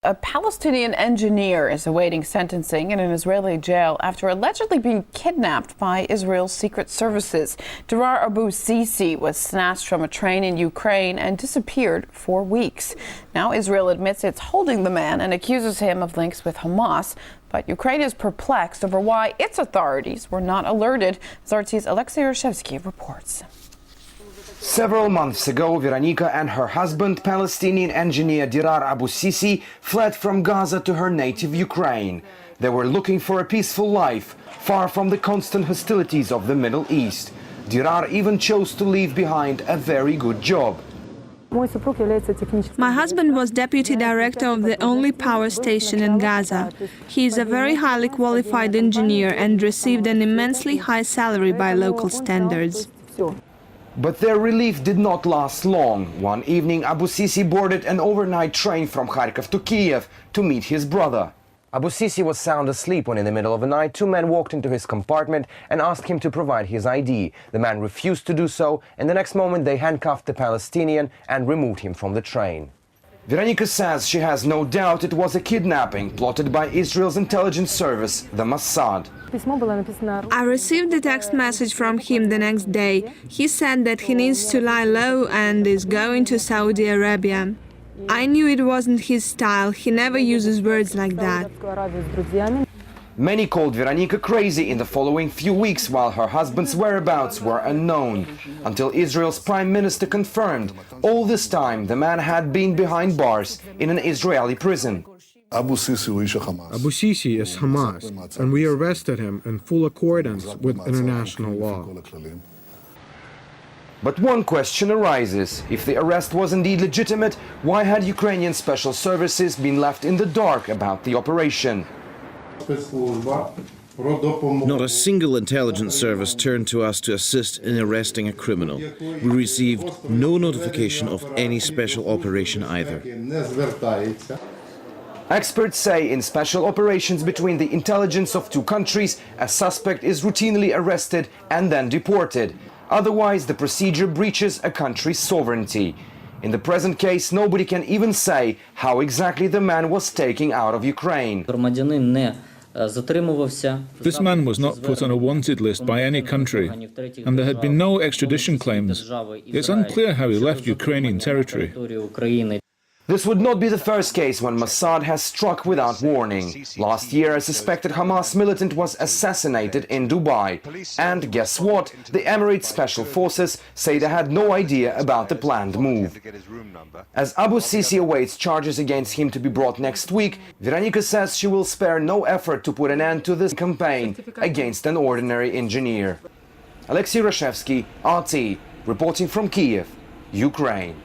A Palestinian engineer is awaiting sentencing in an Israeli jail after allegedly being kidnapped by Israel's secret services. Derar Abu Sisi was snatched from a train in Ukraine and disappeared for weeks. Now Israel admits it's holding the man and accuses him of links with Hamas. But Ukraine is perplexed over why its authorities were not alerted. RT's Alexei Rashevsky reports. Several months ago, Veronika and her husband, Palestinian engineer Derar Abu Sisi, fled from Gaza to her native Ukraine. They were looking for a peaceful life, far from the constant hostilities of the Middle East. Derar even chose to leave behind a very good job. My husband was deputy director of the only power station in Gaza. He is a very highly qualified engineer and received an immensely high salary by local standards. But their relief did not last long. One evening, Abu Sisi boarded an overnight train from Kharkiv to Kiev to meet his brother. Abu Sisi was sound asleep when in the middle of the night, two men walked into his compartment and asked him to provide his ID. The man refused to do so, and the next moment they handcuffed the Palestinian and removed him from the train. Veronika says she has no doubt it was a kidnapping plotted by Israel's intelligence service, the Mossad. I received a text message from him the next day. He said that he needs to lie low and is going to Saudi Arabia. I knew it wasn't his style. He never uses words like that. Many called Veronika crazy in the following few weeks while her husband's whereabouts were unknown, until Israel's prime minister confirmed all this time the man had been behind bars in an Israeli prison. Abu Sisi is Hamas, and we arrested him in full accordance with international law. But one question arises. If the arrest was indeed legitimate, why had Ukrainian special services been left in the dark about the operation? Not a single intelligence service turned to us to assist in arresting a criminal. We received no notification of any special operation either. Experts say in special operations between the intelligence of two countries, a suspect is routinely arrested and then deported. Otherwise, the procedure breaches a country's sovereignty. In the present case, nobody can even say how exactly the man was taken out of Ukraine. This man was not put on a wanted list by any country, and there had been no extradition claims. It's unclear how he left Ukrainian territory. This would not be the first case when Mossad has struck without warning. Last year, a suspected Hamas militant was assassinated in Dubai. And guess what? The Emirates Special Forces say they had no idea about the planned move. As Abu Sisi awaits charges against him to be brought next week, Veronika says she will spare no effort to put an end to this campaign against an ordinary engineer. Alexei Rashevsky, RT, reporting from Kiev, Ukraine.